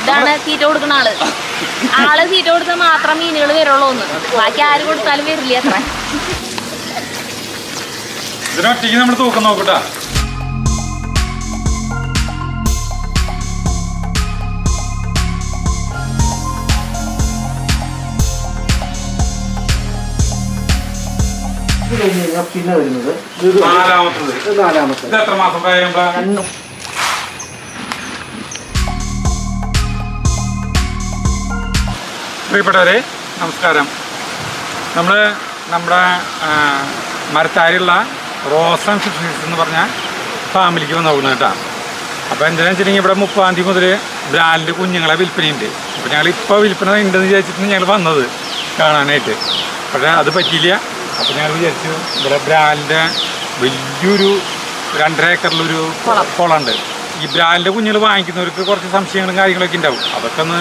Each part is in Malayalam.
ഇതാണ് തീറ്റ കൊടുക്കുന്ന ആള്. ആള് തീറ്റ കൊടുത്താൽ മാത്രം മീനുകൾ വരുള്ളൂ. ബാക്കി ആര് കൊടുത്താലും വരില്ല. അത്ര ഇതിനൊറ്റയ്ക്ക് നമ്മൾ തൂക്കം നോക്കട്ടാ. പിന്നെ വരുന്നത് നാലാമത്തത്. ഇത് എത്ര മാസം കഴിയുമ്പോ? പ്രിയപ്പെട്ടവരെ നമസ്കാരം. നമ്മുടെ മരത്താരിയുള്ള റോസൻ ഫിഷറീസ് എന്ന് പറഞ്ഞ ഫാമിലിക്ക് വന്ന് നോക്കുന്നത് കേട്ടോ. അപ്പോൾ എന്താണെന്ന് വെച്ചിട്ടുണ്ടെങ്കിൽ ഇവിടെ 30-ാം തീയതി മുതൽ ബ്രാലിൻ്റെ കുഞ്ഞുങ്ങളെ വിൽപ്പനയുണ്ട്. അപ്പോൾ ഞങ്ങളിപ്പോൾ വിൽപ്പന ഉണ്ടെന്ന് വിചാരിച്ചിട്ട് ഞങ്ങൾ വന്നത് കാണാനായിട്ട്. പക്ഷേ അത് പറ്റിയില്ല. അപ്പോൾ ഞങ്ങൾ വിചാരിച്ചു ഇവിടെ ബ്രാലിൻ്റെ വലിയൊരു 2.5 ഏക്കറിലൊരു കുളമുണ്ട്. ഈ ബ്രാലിൻ്റെ കുഞ്ഞുങ്ങൾ വാങ്ങിക്കുന്നവർക്ക് കുറച്ച് സംശയങ്ങളും കാര്യങ്ങളൊക്കെ ഉണ്ടാവും. അതൊക്കെ ഒന്ന്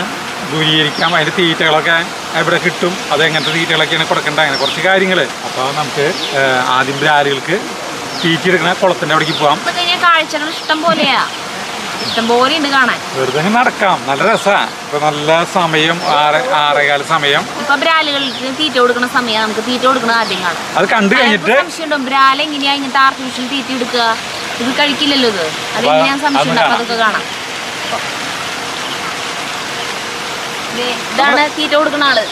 ദൂരീകരിക്കാം. അതിൻ്റെ തീറ്റകളൊക്കെ ഇവിടെ കിട്ടും. അതെങ്ങനത്തെ തീറ്റകളൊക്കെയാണ് കൊടുക്കേണ്ടത്, അങ്ങനെ കുറച്ച് കാര്യങ്ങൾ. അപ്പോൾ നമുക്ക് ആദ്യം ബ്രാലുകൾക്ക് തീറ്റ എടുക്കണ കുളത്തിൻ്റെ അവിടേക്ക് പോകാം. കാഴ്ചകൾ ഇഷ്ടം പോലെയാ, ഇഷ്ടം പോലെ ഉണ്ട് കാണാൻ. വെറുതെ നടക്കാം, നല്ല രസമാണ്. ഇപ്പൊ നല്ല സമയം 6:15 സമയം. ഇപ്പൊ ബ്രാലുകൾക്ക് തീറ്റ കൊടുക്കുന്ന സമയം. നമുക്ക് തീറ്റ കൊടുക്കുന്ന ആദ്യം കാണാം. അത് കണ്ടു കഴിഞ്ഞിട്ട് സംശയമുണ്ടോ ബ്രാൽ എങ്ങനെയാ ഇങ്ങനത്തെ ആർട്ടിഫിഷ്യൽ തീറ്റ എടുക്കുക? ഇത് കഴിക്കില്ലല്ലോ. ഇത് അതെങ്ങനെയാ സംശയം. അപ്പൊ അതൊക്കെ കാണാം. ഇതാണ് തീറ്റ കൊടുക്കുന്ന ആള്.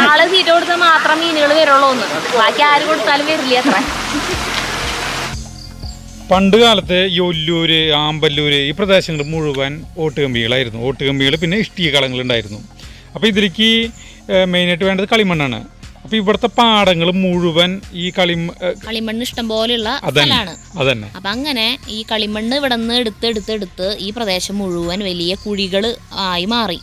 ആള് തീറ്റ കൊടുത്താൽ മാത്രം മീനുകൾ വരുള്ളൂ. ബാക്കി ആര് കൊടുത്താലും വരില്ല. അത്ര പണ്ട് കാലത്ത് ഈ ഒല്ലൂര്, ആമ്പല്ലൂര് ഈ പ്രദേശങ്ങൾ മുഴുവൻ ഓട്ടുകമ്പികളായിരുന്നു. ഓട്ടുകമ്പികൾ പിന്നെ ഇഷ്ടിക കളങ്ങളുണ്ടായിരുന്നു. അപ്പോൾ ഇതിലേക്ക് മെയിനായിട്ട് വേണ്ടത് കളിമണ്ണാണ്. അപ്പോൾ ഇവിടുത്തെ പാടങ്ങൾ മുഴുവൻ ഈ കളിമണ്ണ് ഇഷ്ടം പോലെയുള്ള സ്ഥലമാണ്. അതന്നെ. അപ്പം അങ്ങനെ ഈ കളിമണ്ണ് ഇവിടെ നിന്ന് എടുത്ത് ഈ പ്രദേശം മുഴുവൻ വലിയ കുഴികൾ ആയി മാറി.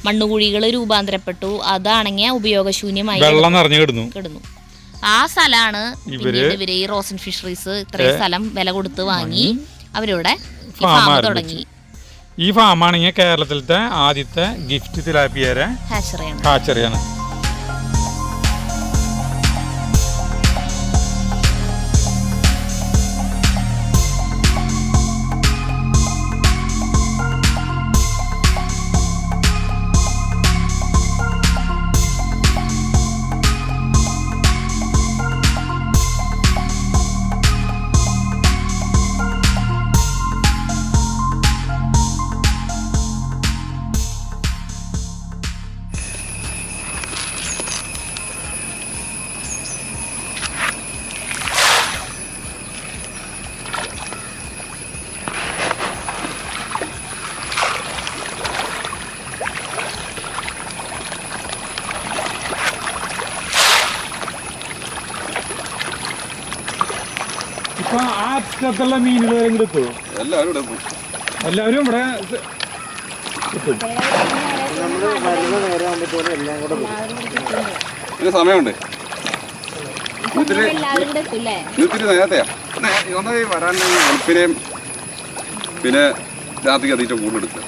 മണ്ണുകുഴികൾ രൂപാന്തരപ്പെട്ടു. അതാണെങ്കിൽ ഉപയോഗശൂന്യമായി വെള്ളം നിറഞ്ഞു കിടന്നു. ആ സ്ഥലമാണ് ഇവര് ഈ റോസൻ ഫിഷറീസ് ഇത്രയും സ്ഥലം വില കൊടുത്ത് വാങ്ങി അവരിവിടെ ഫാം തുടങ്ങി. ഈ ഫാമാണെങ്കിൽ കേരളത്തിലത്തെ ആദ്യത്തെ ഗിഫ്റ്റ് തിലാപ്പിയരെ ഹാച്ചറിയാണ്. ഇപ്പൊ ആ അറ്റത്തുള്ള മീനുകൾ കിട്ടുമോ? എല്ലാവരും ഇവിടെ സമയമുണ്ട്. നേരത്തെയാ വരാൻ വെളുപ്പിനെയും പിന്നെ രാത്രിക്ക് അതിന്റെ കൂടുതലെടുക്കുക.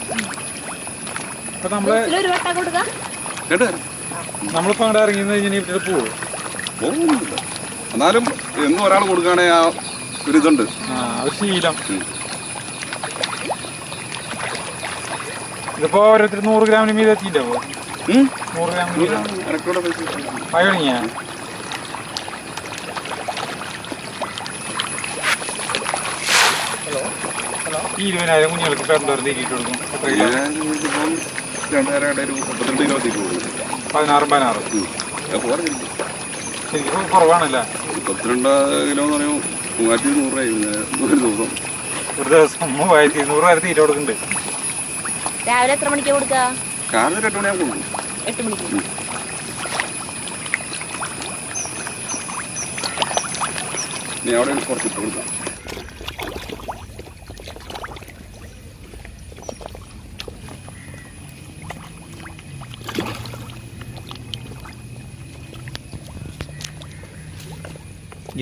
നമ്മളിപ്പോ അങ്ങോട്ട് ഇറങ്ങി പോകുന്നില്ല. എന്നാലും എന്നും ഒരാൾ കൊടുക്കുകയാണെങ്കിൽ ആ ഒരു ഇതുണ്ട്, ശീലം. ഇതിപ്പോ ഓരോരുത്തർ 100 ഗ്രാമിന് മീതെ എത്തിയില്ലപ്പോ. 100 ഗ്രാമിന് തുടങ്ങിയ 20,000 കുഞ്ഞുങ്ങൾക്ക് ഇപ്പൊ എന്തോരം തീറ്റിട്ട് കൊടുക്കും? 16 ശരിക്കും കുറവാണല്ലേ? 32 കിലോ എന്ന് പറയുമ്പോൾ 3,200 ഒരു ദിവസം. ഒരു ദിവസം 3,200 വരെ തീറ്റ കൊടുക്കുന്നുണ്ട്. രാവിലെ എത്ര മണിക്ക് കൊടുക്കുക? കാലത്ത് 8 മണിയാകുമ്പോൾ കൊടുക്കും. 8 മണിക്ക്. നീ അവിടെ കുറച്ച് ഇട്ട് കൊടുക്കാം.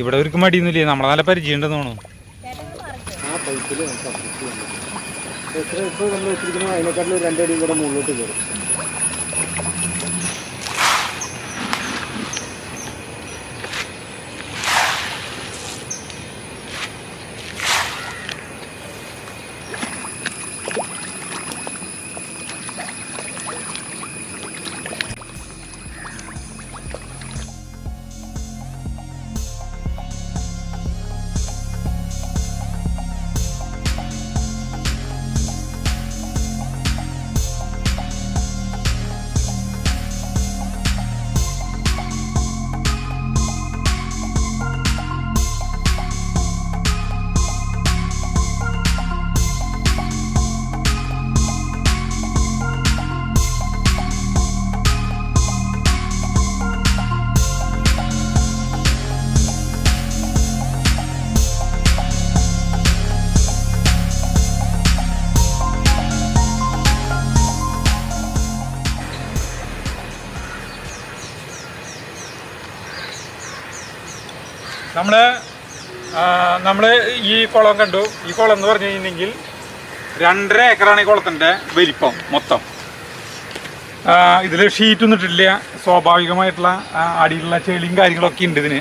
ഇവിടെ അവർക്ക് മടിയൊന്നുമില്ലേ? നമ്മളെ നല്ല പരിചയം ഉണ്ടെന്ന് തോന്നുന്നു. ഇപ്പോൾ നമ്മൾ വെച്ചിരിക്കുന്നത് അതിനെക്കാട്ടിലും 2 അടിയും കൂടെ മുകളിലോട്ട് കയറും. നമ്മൾ ഈ കുളം കണ്ടു. ഈ കുളം എന്ന് പറഞ്ഞു കഴിഞ്ഞിട്ടുണ്ടെങ്കിൽ 2.5 ഏക്കറാണ് ഈ കുളത്തിൻ്റെ വലിപ്പം മൊത്തം. ഇതിൽ ഷീറ്റൊന്നും ഇട്ടിട്ടില്ല. സ്വാഭാവികമായിട്ടുള്ള അടിയിലുള്ള ചെളിയും കാര്യങ്ങളൊക്കെ ഉണ്ട് ഇതിന്.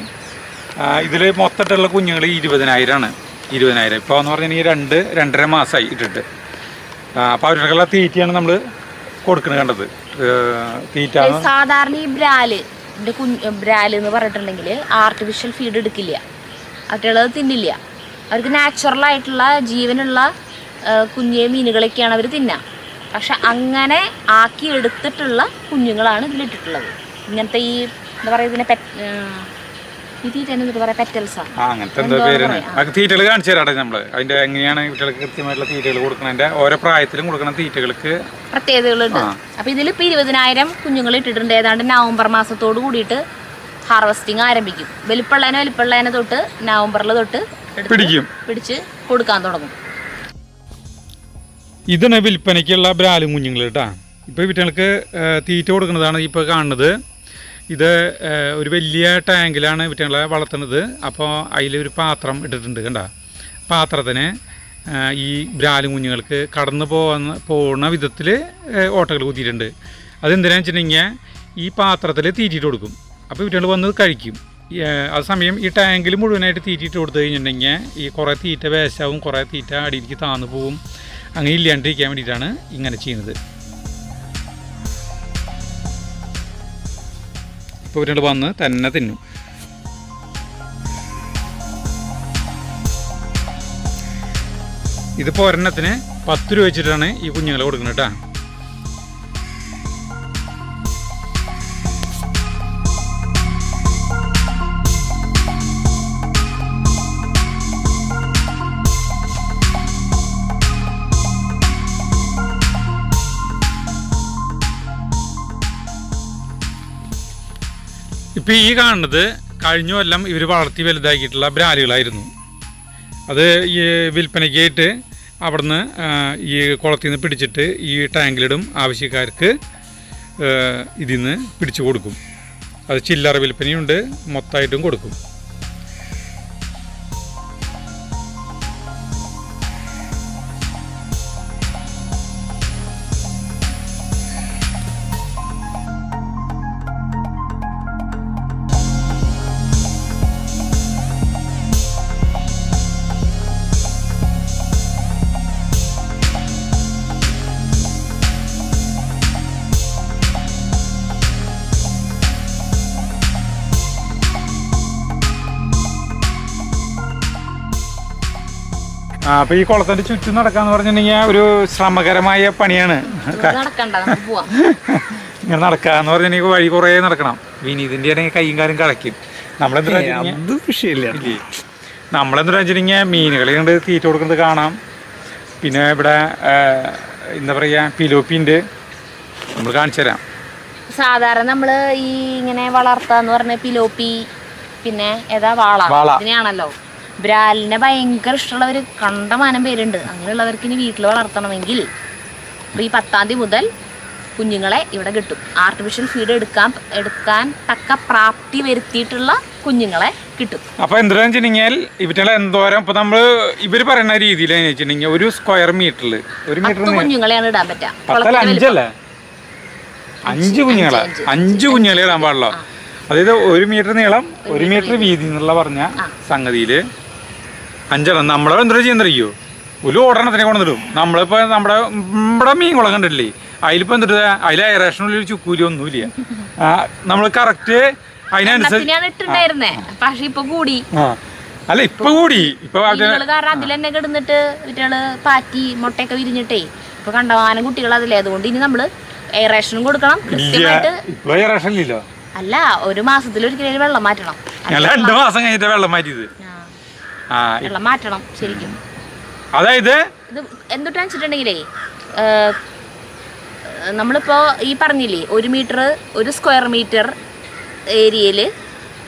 ഇതിൽ മൊത്തമായിട്ടുള്ള കുഞ്ഞുങ്ങൾ 20,000 20,000 ഇപ്പോൾ എന്ന് പറഞ്ഞാൽ 2-2.5 മാസമായി ഇട്ടിട്ട്. അപ്പോൾ അവരുടെയുള്ള തീറ്റയാണ് നമ്മൾ കൊടുക്കുന്നത് കണ്ടത്. തീറ്റ സാധാരണ ഈ ബ്രാല് എന്ന് പറഞ്ഞിട്ടുണ്ടെങ്കിൽ ആർട്ടിഫിഷ്യൽ ഫീഡ് എടുക്കില്ല, അവരുള്ളത് തിന്നില്ല. അവർക്ക് നാച്ചുറലായിട്ടുള്ള ജീവനുള്ള കുഞ്ഞേ മീനുകളൊക്കെയാണ് അവർ തിന്നുക. പക്ഷെ അങ്ങനെ ആക്കി എടുത്തിട്ടുള്ള കുഞ്ഞുങ്ങളാണ് ഇതിലിട്ടിട്ടുള്ളത്. ഇങ്ങനത്തെ ഈ എന്താ പറയുക ഇതിനെ തീറ്റകൾ കാണിച്ചു തരാട്ടെ നമ്മൾ. അതിന്റെ എങ്ങനെയാണ് കുട്ടികൾക്ക് കൃത്യമായിട്ടുള്ള തീറ്റകൾ കൊടുക്കുന്നതിന്റെ ഓരോ പ്രായത്തിലും കൊടുക്കുന്ന തീറ്റകൾക്ക് പ്രത്യേകതകളുണ്ട്. അപ്പൊ ഇതിലിപ്പോ 20,000 കുഞ്ഞുങ്ങൾ ഇട്ടിട്ടുണ്ട്. ഏതാണ്ട് നവംബർ മാസത്തോട് കൂടിയിട്ട് ഹാർവസ്റ്റിംഗ് ആരംഭിക്കും. വലിപ്പുള്ളതിനെ തൊട്ട് നവംബറിൽ തൊട്ട് പിടിച്ച് കൊടുക്കാൻ തുടങ്ങും. ഇതാണ് വിൽപ്പനയ്ക്കുള്ള ബ്രാലും കുഞ്ഞുങ്ങൾ കേട്ടാ. ഇപ്പോൾ വീട്ടുകൾക്ക് തീറ്റ കൊടുക്കുന്നതാണ് ഇപ്പോൾ കാണുന്നത്. ഇത് ഒരു വലിയ ടാങ്കിലാണ് വീട്ടുകളെ വളർത്തുന്നത്. അപ്പോൾ അതിലൊരു പാത്രം ഇട്ടിട്ടുണ്ട് കണ്ട. പാത്രത്തിന് ഈ ബ്രാലും കുഞ്ഞുങ്ങൾക്ക് കടന്നു പോകുന്ന വിധത്തിൽ ഓട്ടകൾ കുത്തിയിട്ടുണ്ട്. അതെന്തിനാണെന്ന് വെച്ചിട്ടുണ്ടെങ്കിൽ ഈ പാത്രത്തിൽ തീറ്റിയിട്ട് കൊടുക്കും. അപ്പോൾ വീട്ടുകൾ വന്ന് കഴിക്കും. അതേസമയം ഈ ടാങ്കിൽ മുഴുവനായിട്ട് തീറ്റിയിട്ട് കൊടുത്തു കഴിഞ്ഞിട്ടുണ്ടെങ്കിൽ ഈ കുറേ തീറ്റ വേസ്റ്റാവും, കുറേ തീറ്റ അടിയിലേക്ക് താന്നു പോവും. അങ്ങനെ ഇല്ലാണ്ടിരിക്കാൻ വേണ്ടിയിട്ടാണ് ഇങ്ങനെ ചെയ്യുന്നത്. ഇപ്പോൾ ഇവരോട് വന്ന് തന്നെ തിന്നും. ഇതിപ്പോൾ ഒരെണ്ണത്തിന് 10 രൂപ വെച്ചിട്ടാണ് ഈ കുഞ്ഞുങ്ങളെ കൊടുക്കുന്നത് കേട്ടോ. ഇപ്പോൾ ഈ കാണുന്നത് കഴിഞ്ഞ കൊല്ലം ഇവർ വളർത്തി വലുതാക്കിയിട്ടുള്ള ബ്രാലുകളായിരുന്നു. അത് ഈ വിൽപ്പനയ്ക്കായിട്ട് അവിടുന്ന് ഈ കുളത്തിൽ നിന്ന് പിടിച്ചിട്ട് ഈ ടാങ്കിലിടും. ആവശ്യക്കാർക്ക് ഇതിൽ നിന്ന് പിടിച്ചു കൊടുക്കും. അത് ചില്ലറ വിൽപ്പനയുണ്ട്, മൊത്തമായിട്ടും കൊടുക്കും. അപ്പോൾ ഈ കുളത്തിൻ്റെ ചുറ്റും നടക്കാന്ന് പറഞ്ഞിട്ടുണ്ടെങ്കിൽ ഒരു ശ്രമകരമായ പണിയാണ്. ഇങ്ങനെ നടക്കാന്ന് പറഞ്ഞിട്ടുണ്ടെങ്കിൽ വഴി കുറേ നടക്കണം. വിനീതിൻ്റെ ആണെങ്കിൽ കൈയും കാലും കളയ്ക്കും. നമ്മളെന്താ വിഷയമില്ല. നമ്മളെന്താ വെച്ചിട്ടുണ്ടെങ്കിൽ മീനുകളെ കൊണ്ട് തീറ്റ കൊടുക്കുന്നത് കാണാം. പിന്നെ ഇവിടെ എന്താ പറയുക പിലോപ്പിൻ്റെ നമ്മൾ കാണിച്ചു തരാം. സാധാരണ നമ്മൾ ഈ ഇങ്ങനെ വളർത്താന്ന് പറഞ്ഞ പിലോപ്പി, പിന്നെ ഏതാ വാള, ഇതിനെയാണല്ലോ. ബ്രാലിനെ ഭയങ്കര ഇഷ്ടമുള്ളവർ കണ്ടമാനം പേരുണ്ട്. അങ്ങനെയുള്ളവർക്ക് ഇനി വീട്ടിൽ വളർത്തണമെങ്കിൽ ഈ 10-ാം തീയതി മുതൽ കുഞ്ഞുങ്ങളെ ഇവിടെ കിട്ടും. ആർട്ടിഫിഷ്യൽ ഫീഡ് എടുക്കാൻ തക്ക പ്രാപ്തി വരുത്തിയിട്ടുള്ള കുഞ്ഞുങ്ങളെ കിട്ടും. അപ്പോൾ എന്താണെന്ന് വെച്ചിട്ടുണ്ടെങ്കിൽ ഇവറ്റകളെ എന്തോരം ഇപ്പോൾ നമ്മൾ ഇവർ പറയുന്ന രീതിയിൽ വെച്ചിട്ടുണ്ടെങ്കിൽ ഒരു സ്ക്വയർ മീറ്ററിൽ 1 മീറ്റർ കുഞ്ഞുങ്ങളെയാണ് ഇടാൻ പറ്റുക. 5 കുഞ്ഞുങ്ങളെ ഇടാൻ പാടുള്ളൂ. അതായത് 1 മീറ്റർ നീളം 1 മീറ്റർ വീതി എന്നുള്ള പറഞ്ഞ സംഗതിയിൽ 5 എണ്ണം. നമ്മളെ എന്താ ചെയ്യുന്നറിയോ, ഒരു ഓടണത്തിനെ കൊണ്ടിടും. നമ്മളിപ്പോൾ നമ്മുടെ മീൻ കുളം കണ്ടിട്ടില്ലേ, അതിലിപ്പോൾ എന്തിട്ട് അതിൽ എയറേഷനുള്ളിൽ ചുക്കൂലി ഒന്നുമില്ല. നമ്മൾ കറക്റ്റ് അതിനനുസരിച്ച് അല്ല ഇപ്പൊ കൂടി ഇപ്പൊ കാരണം അതിൽ തന്നെ കിടന്നിട്ട് കുട്ടികള് പാറ്റി മുട്ടയൊക്കെ വിരിഞ്ഞിട്ടേ ഇപ്പൊ കണ്ടമാനം കുട്ടികൾ അതിലേ. അതുകൊണ്ട് ഇനി നമ്മള് എയറേഷനും കൊടുക്കണം കൃത്യമായിട്ട്. ഇപ്പൊ എയറേഷൻ ഇല്ലല്ലോ. അല്ല, 1 മാസത്തിലൊരിക്കലും വെള്ളം മാറ്റണം. 2 മാസം കഴിഞ്ഞിട്ട് വെള്ളം മാറ്റിയത്. വെള്ളം മാറ്റണം ശരിക്കും. അതായത് ഇത് എന്തുട്ടാന്ന് വെച്ചിട്ടുണ്ടെങ്കിലേ നമ്മളിപ്പോ ഈ പറഞ്ഞില്ലേ 1 മീറ്റർ 1 സ്ക്വയർ മീറ്റർ ഏരിയയില്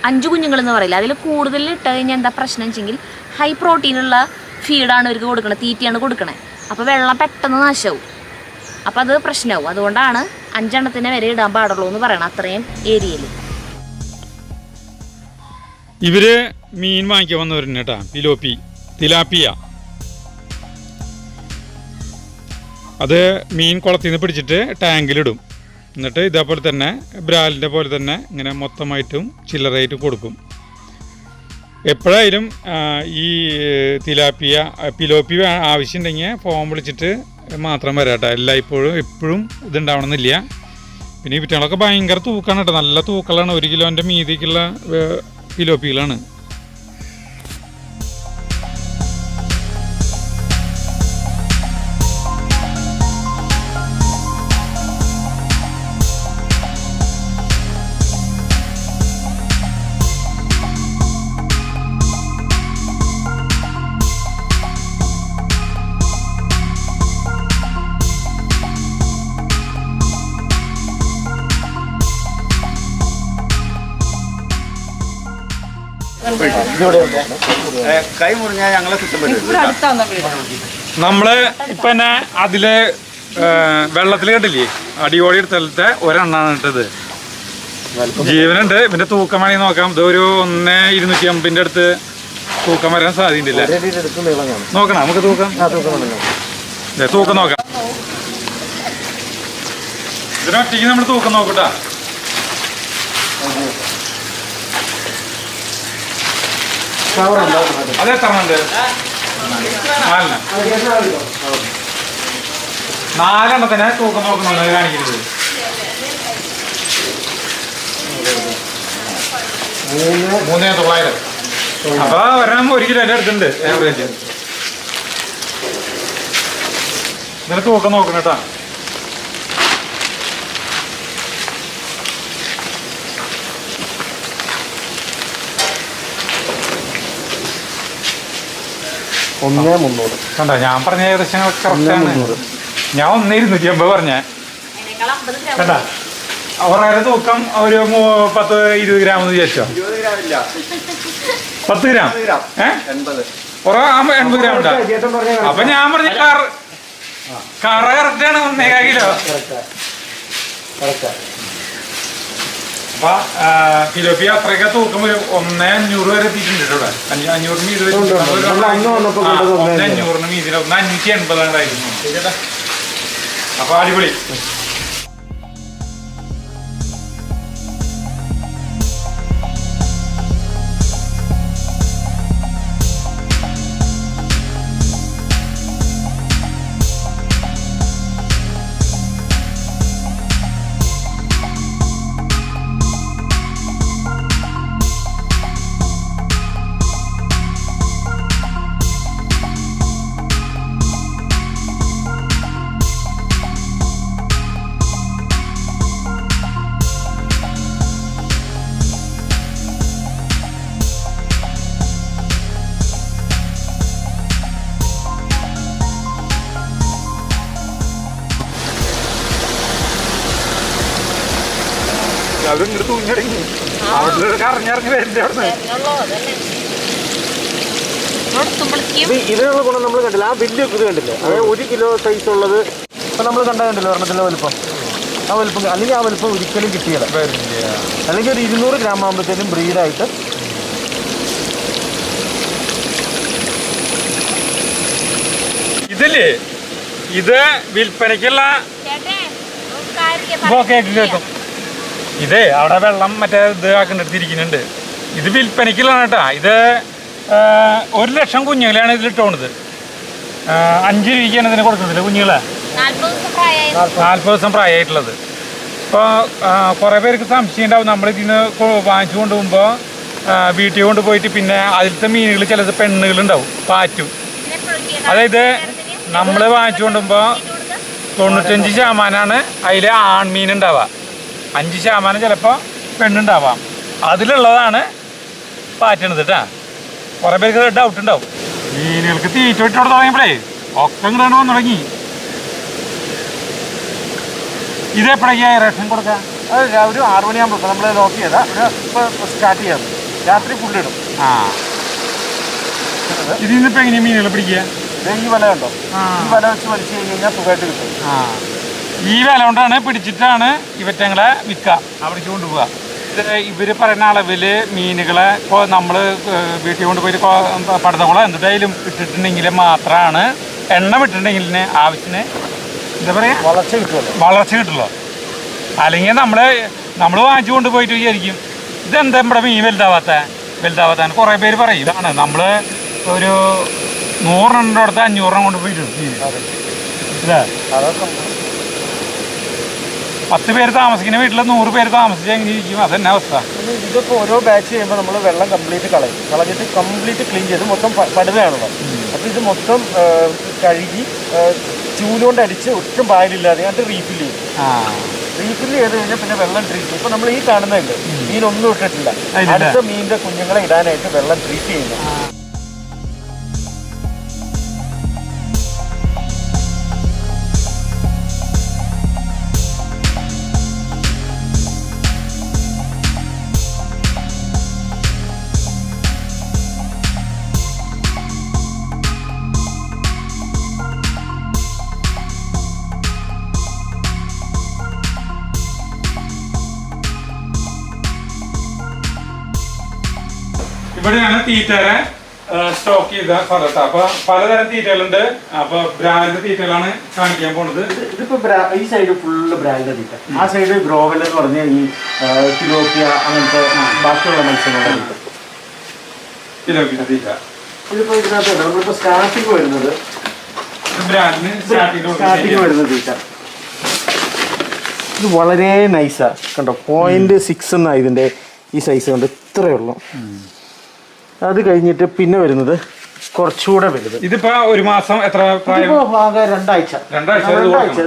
5 കുഞ്ഞുങ്ങൾ എന്ന് പറയില്ല. അതിൽ കൂടുതൽ ഇട്ട് കഴിഞ്ഞാൽ എന്താ പ്രശ്നം വെച്ചെങ്കിൽ ഹൈ പ്രോട്ടീനുള്ള ഫീഡാണ് ഇവർക്ക് കൊടുക്കണത്, തീറ്റയാണ് കൊടുക്കണേ. അപ്പോൾ വെള്ളം പെട്ടെന്ന് നാശവും. അപ്പം അത് പ്രശ്നമാവും. അതുകൊണ്ടാണ് 5 എണ്ണത്തിനെ വരെ ഇടാൻ പാടുള്ളൂ എന്ന് പറയണം അത്രയും ഏരിയയിൽ. ഇവര് മീൻ വാങ്ങിക്കാൻ വന്നവരുണ്ട് കേട്ടാ. തിലാപ്പിയ. അത് മീൻ കുളത്തിൽ നിന്ന് പിടിച്ചിട്ട് ടാങ്കിലിടും. എന്നിട്ട് ഇതേപോലെ തന്നെ ബ്രാലിൻ്റെ പോലെ തന്നെ ഇങ്ങനെ മൊത്തമായിട്ടും ചില്ലറയായിട്ട് കൊടുക്കും. എപ്പോഴായാലും ഈ പിലോപ്പി ആവശ്യമുണ്ടെങ്കിൽ ഫോൺ വിളിച്ചിട്ട് മാത്രം വരാട്ടോ. എപ്പോഴും ഇതുണ്ടാവണമെന്നില്ല. പിന്നെ ഈ വിറ്റങ്ങളൊക്കെ ഭയങ്കര തൂക്കാണ് കേട്ടോ. നല്ല തൂക്കളാണ്. 1 കിലോൻ്റെ മീതിക്കുള്ള പിലോപ്പികളാണ്. കൈ മുറിഞ്ഞാൽ ഞങ്ങളെ നമ്മള് ഇപ്പൊ തന്നെ അതില് വെള്ളത്തിൽ കണ്ടില്ലേ അടിയോടി സ്ഥലത്തെ ഒരെണ്ണാണ് ഇട്ടത്. ജീവനുണ്ട്. ഇതിന്റെ തൂക്കം വേണമെങ്കിൽ നോക്കാം. ഇതൊരു 1,250 അടുത്ത് തൂക്കം വരാൻ സാധ്യതയില്ല. നോക്കണം നമുക്ക് തൂക്കം നോക്കാം. ഇതിനൊറ്റയ്ക്ക് നമ്മൾ തൂക്കം നോക്കട്ടാ. അത് എത്ര ഉണ്ട്? 4 തൂക്കം നോക്കുന്നുണ്ട് കാണിക്കുന്നത്. 3,900. അപ്പൊ ഒരെണ്ണം 1 കിലോന്റെ അടുത്തുണ്ട് ആവറേജ്. ഇതിന് തൂക്കം നോക്കണം കേട്ടാ. കണ്ടോ ഞാൻ പറഞ്ഞ ഏകദേശം കറക്റ്റാണ്. ഞാൻ 1,250 പറഞ്ഞേ. കണ്ടാ അവരുടെ തൂക്കം ഒരു 10-20 ഗ്രാം എന്ന് വിചാരിച്ചോ? 10 ഗ്രാം 80 ഗ്രാം ഉണ്ടാ. അപ്പൊ ഞാൻ പറഞ്ഞ കറ കറക്റ്റാണ്. 1.5 കിലോ. അപ്പൊ പിലോപ്പി അത്രയൊക്കെ തൂക്കം ഒരു 1,500 വരെ എത്തിയിട്ടുണ്ട് ഇവിടെ. 500 മീതി 1,500 മീതി 580 ആയിരുന്നു. അപ്പൊ അടിപൊളി. അവരിങ്ങോട്ട് തൂങ്ങിടങ്ങി. അവിടെ കറങ്ങിറങ്ങി വരുന്നുണ്ട്. അവിടെ ഇതിനുള്ള ഗുണം നമ്മൾ കണ്ടില്ല. ആ വലിയ ഇത് കണ്ടില്ലേ? അതായത് 1 കിലോ സൈസ് ഉള്ളത് ഇപ്പൊ നമ്മൾ കണ്ടില്ല. ഒരെണ്ണത്തിന്റെ വലുപ്പം ആ വലുപ്പം അല്ലെങ്കിൽ ആ വലുപ്പം ഒരിക്കലും കിട്ടിയില്ല. അല്ലെങ്കിൽ ഒരു 200 ഗ്രാം ആകുമ്പോഴത്തേനും ബ്രീഡായിട്ട് ഇതില്ലേ ഇത് വിൽപ്പനയ്ക്കുള്ള കേൾക്കും. ഇതേ അവിടെ വെള്ളം മറ്റേ ഇത് ആക്കിണ്ടിരിക്കുന്നുണ്ട്. ഇത് വിൽപ്പനയ്ക്കുള്ളതാണ് കേട്ടാ. ഇത് 1 ലക്ഷം കുഞ്ഞുങ്ങളെയാണ് ഇതിലിട്ടോണത്. 5 രൂപയ്ക്കാണ് ഇതിന് കൊടുക്കുന്നത് കുഞ്ഞുങ്ങളെ. 40 ദിവസം പ്രായമായിട്ടുള്ളത്. ഇപ്പോൾ കുറേ പേർക്ക് സംശയം ഉണ്ടാവും. നമ്മളിതിന് വാങ്ങിച്ചു കൊണ്ടുപോകുമ്പോൾ വീട്ടിൽ കൊണ്ടുപോയിട്ട് പിന്നെ അതിലത്തെ മീനുകൾ ചിലത് പെണ്ണുകളുണ്ടാവും, പാറ്റും. അതായത് നമ്മൾ വാങ്ങിച്ചു കൊണ്ടുപോകുമ്പോൾ 95% അതിൽ ആൺമീൻ ഉണ്ടാവുക, 5% ചിലപ്പോൾ പെണ്ണുണ്ടാവാം. അതിലുള്ളതാണ് പാറ്റണത് കേട്ടാ. കുറേ പേർക്ക് ഡൗട്ട് ഉണ്ടാവും. മീനുകൾക്ക് തീറ്റ ഇട്ടോട് തുടങ്ങിയപ്പോഴേ ഒക്കെ ഇങ്ങോട്ട് വന്നു തുടങ്ങി. ഇതെപ്പോഴേക്കാണ് റേഷൻ കൊടുക്കുക? അത് ഒരു 6 മണിയാകുമ്പോൾ നമ്മൾ ലോക്ക് ചെയ്താൽ ഇപ്പോൾ സ്റ്റാർട്ട് ചെയ്യാം. രാത്രി ഫുള്ളിടും. ആ ഇതിൽ നിന്നിപ്പോൾ എങ്ങനെയാണ് മീനുകൾ പിടിക്കുക? ഈ വല കണ്ടോ? ഈ വല വെച്ച് വലിച്ചു കഴിഞ്ഞ് കഴിഞ്ഞാൽ സുഖമായിട്ട് കിട്ടും. ഈ വില കൊണ്ടാണ് പിടിച്ചിട്ടാണ് ഇവറ്റങ്ങളെ വിൽക്കുക, അവിടേക്ക് കൊണ്ടുപോവുക. ഇവര് പറയുന്ന അളവില് മീനുകളെ നമ്മള് വീട്ടിൽ കൊണ്ടുപോയി പടതകുളം എന്തായാലും ഇട്ടിട്ടുണ്ടെങ്കിൽ മാത്രമാണ് എണ്ണ വിട്ടിട്ടുണ്ടെങ്കിൽ ആവശ്യത്തിന് എന്താ പറയാ വളർച്ച കിട്ടുള്ളൂ. അല്ലെങ്കിൽ നമ്മൾ വാങ്ങിച്ചു കൊണ്ടുപോയിട്ട് വിചാരിക്കും ഇതെന്താ നമ്മുടെ മീൻ വലുതാവാത്ത കുറേ പേര് പറയും. ഇതാണ് നമ്മൾ ഒരു 100 എണ്ണം അടുത്ത് 500 കൊണ്ടുപോയിട്ട് അല്ലേ 10 പേര് താമസിക്കുന്ന വീട്ടിൽ 100 പേര് താമസിച്ച് എങ്ങനെ ഇരിക്കും? അതന്നെ അവസ്ഥ. ഇതിപ്പോൾ ഓരോ ബാച്ച് ചെയ്യുമ്പോൾ നമ്മൾ വെള്ളം കംപ്ലീറ്റ് കളഞ്ഞിട്ട് കംപ്ലീറ്റ് ക്ലീൻ ചെയ്ത് മൊത്തം പടുതയാണല്ലോ. അപ്പോൾ ഇത് മൊത്തം കഴുകി ചൂലുകൊണ്ട് അടിച്ച് ഒട്ടും പായലില്ലാതെ അത് റീഫിൽ ചെയ്യും. റീഫിൽ ചെയ്ത് കഴിഞ്ഞാൽ പിന്നെ വെള്ളം ട്രീറ്റ് ചെയ്യും. ഇപ്പോൾ നമ്മൾ ഈ കാണുന്നുണ്ട് മീനൊന്നും ഇട്ടിട്ടില്ല. അടുത്ത മീനിൻ്റെ കുഞ്ഞുങ്ങളെ ഇടാനായിട്ട് വെള്ളം ട്രീറ്റ് ചെയ്യുന്നു. ഇവിടെയാണ് തീറ്റരെ സ്റ്റോക്ക് ചെയ്ത സ്ഥലത്ത്. അപ്പൊ പലതരം തീറ്റകളുണ്ട്. അപ്പൊ ബ്രാൻഡ് തീറ്റകളാണ് കാണിക്കാൻ പോണത്. ഇതിപ്പോ ഈ സൈഡ് ഫുള്ള് ബ്രാൻഡ് തീറ്റ, ആ സൈഡ് ഗ്രോവൽ എന്ന് പറഞ്ഞ ഈ തിലോപ്പിയ അങ്ങനത്തെ ബാക്കിയുള്ള മത്സ്യങ്ങളുടെ തീറ്റ. ഇതിപ്പോ ഇതിനകത്ത് നമ്മളിപ്പോ സ്റ്റാർട്ടിങ് വരുന്നത് ബ്രാൻഡിന് സ്റ്റാർട്ടിങ് വരുന്ന തീറ്റ. ഇത് വളരെ നൈസാ കണ്ടോ. 0.6 എന്നാ ഇതിന്റെ ഈ സൈസ് കൊണ്ട് ഇത്രയേ ഉള്ളൂ. അത് കഴിഞ്ഞിട്ട് പിന്നെ വരുന്നത് കുറച്ചുകൂടെ വലുത്. ഇതിപ്പോ ഒരു മാസം എത്ര പ്രായം? രണ്ടാഴ്ച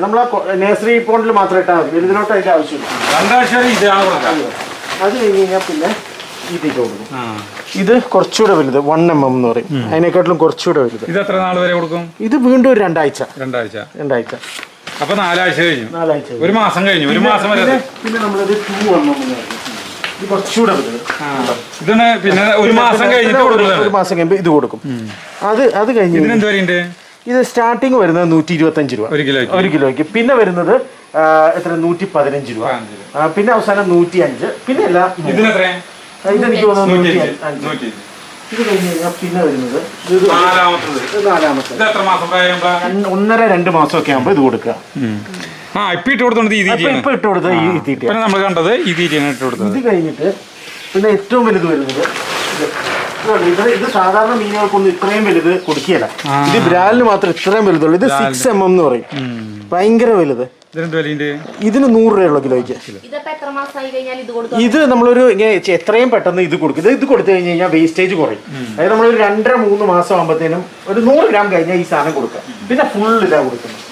നമ്മൾ നേഴ്സറി പോണ്ടിൽ മാത്രം ഇട്ടാൽ മതി. വലുതിനോട്ട് അതിന്റെ ആവശ്യമില്ല. 2 ആഴ്ച ഇതാണ്. അത് കഴിഞ്ഞ് കഴിഞ്ഞാൽ പിന്നെ ഈ തീറ്റ കൊടുക്കും. ഇത് കുറച്ചുകൂടെ വലുത് 1 mm എന്ന് പറയും. അതിനെക്കാട്ടിലും കുറച്ചുകൂടെ വലുത്. ഇത് എത്ര നാൾ വരെ കൊടുക്കും? ഇത് വീണ്ടും ഒരു രണ്ടാഴ്ച. അപ്പൊ 4 ആഴ്ച കഴിഞ്ഞു. ഒരു മാസം കഴിഞ്ഞു. ഒരു മാസം വരെ. പിന്നെ നമ്മളിത് 2 mm എന്ന് പറയും. ഇത് കുറച്ചുകൂടെ വലുത്. ഇതാണ് പിന്നെ ഒരു മാസം കഴിഞ്ഞിട്ട് ഒരു മാസം കഴിയുമ്പോൾ ഇത് കൊടുക്കും. അത് കഴിഞ്ഞ് ഇത് സ്റ്റാർട്ടിങ് വരുന്നത് 125 രൂപ ഒരു കിലോയ്ക്ക്. പിന്നെ വരുന്നത് എത്ര 115 രൂപ. പിന്നെ അവസാനം 105. പിന്നെ അല്ല ഇതെനിക്ക് തോന്നുന്നു 105. ഇത് കഴിഞ്ഞ് കഴിഞ്ഞാൽ പിന്നെ വരുന്നത് നാലാമത്തെ 1.5-2 മാസമൊക്കെ ആകുമ്പോൾ ഇത് കൊടുക്കുക. ഇപ്പൊ ഇട്ട് കൊടുത്തത് ഈ തീറ്റ നമ്മൾ കണ്ടത് ഈ തീറ്റയാണ് ഇട്ട് കൊടുത്തത്. ഇത് കഴിഞ്ഞിട്ട് പിന്നെ ഏറ്റവും വലുത് വരുന്നത് ഇത് സാധാരണ മീനുകൾക്കൊന്നും ഇത്രയും വലുത് കൊടുക്കുകയില്ല. ഇത് ബ്രാലിന് മാത്രം ഇത്രയും വലുതുള്ളൂ. ഇത് 6 mm എന്ന് പറയും. ഭയങ്കര വലുത്. ഇതിന് 100 രൂപയുള്ള കിലോയ്ക്ക്. ഇത് നമ്മളൊരു എത്രയും പെട്ടെന്ന് ഇത് കൊടുക്കും. ഇത് കൊടുത്തു കഴിഞ്ഞ് കഴിഞ്ഞാൽ വേസ്റ്റേജ് കുറയും. അതായത് നമ്മളൊരു 2-3 മാസം ആകുമ്പോഴത്തേനും ഒരു 100 ഗ്രാം കഴിഞ്ഞാൽ ഈ സാധനം കൊടുക്കാം. പിന്നെ ഫുൾ ഇതാ കൊടുക്കുന്നത്.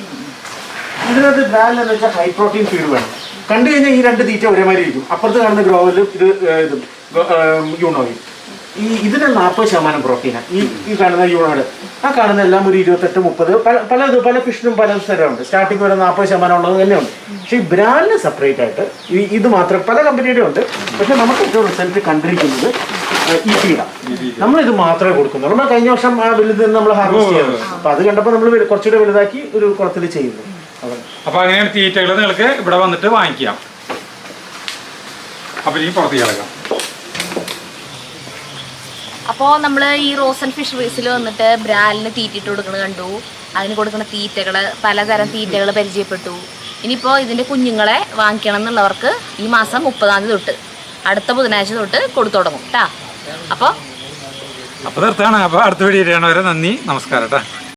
ഇതിനകത്ത് ബ്രാൻഡ് എന്ന് വെച്ചാൽ ഹൈ പ്രോട്ടീൻ ഫീഡ് വേണം. കണ്ടു കഴിഞ്ഞാൽ ഈ 2 തീറ്റ ഒരേമാതിരി ഇരിക്കും. അപ്പുറത്ത് കാണുന്ന ഗ്രോവലും ഇത് യൂണോയും ഇതിന് 40% പ്രോട്ടീനാണ്. ഈ കാണുന്ന യൂണോയുടെ ആ കാണുന്ന എല്ലാം ഒരു 28-30 പല ഫിഷിനും പല സ്ഥലമുണ്ട്. സ്റ്റാർട്ടിങ് വരെ 40% ഉള്ളത് തന്നെയുണ്ട്. പക്ഷേ ഈ ബ്രാൻഡിന് സെപ്പറേറ്റ് ആയിട്ട് ഇത് മാത്രം പല കമ്പനിയുടെ ഉണ്ട്. പക്ഷെ നമുക്ക് ഏറ്റവും റിസൾട്ട് കണ്ടിരിക്കുന്നത് ഈ ഫീഡാണ്. നമ്മളിത് മാത്രമേ കൊടുക്കുന്നുള്ളൂ. നമ്മൾ കഴിഞ്ഞ വർഷം ആ വലുത് നമ്മൾ ഹാർവെസ്റ്റ് ചെയ്യുന്നത്. അപ്പൊ അത് കണ്ടപ്പോൾ നമ്മൾ കുറച്ചുകൂടെ വലുതാക്കി ഒരു കുളത്തിൽ ചെയ്യുന്നു. അപ്പൊ അങ്ങനെയാണ് തീറ്റകൾ നിങ്ങൾക്ക് ഇവിടെ വന്നിട്ട് വാങ്ങിക്കാം. അപ്പൊ ഇനി പുറത്തേക്ക് കിടക്കാം. അപ്പോൾ നമ്മൾ ഈ റോസൻ ഫിഷറീസിൽ വന്നിട്ട് ബ്രാലിന് തീറ്റിട്ട് കൊടുക്കുന്നത് കണ്ടു. അതിന് കൊടുക്കുന്ന തീറ്റകൾ പലതരം തീറ്റകൾ പരിചയപ്പെട്ടു. ഇനിയിപ്പോൾ ഇതിൻ്റെ കുഞ്ഞുങ്ങളെ വാങ്ങിക്കണം എന്നുള്ളവർക്ക് ഈ മാസം 30-ാം തീയതി തൊട്ട് അടുത്ത ബുധനാഴ്ച തൊട്ട് കൊടുത്തു തുടങ്ങും കേട്ടോ. അപ്പോൾ നിർത്താണ്. അപ്പോൾ അടുത്ത വീഡിയോ വരെ നന്ദി, നമസ്കാരം കേട്ടോ.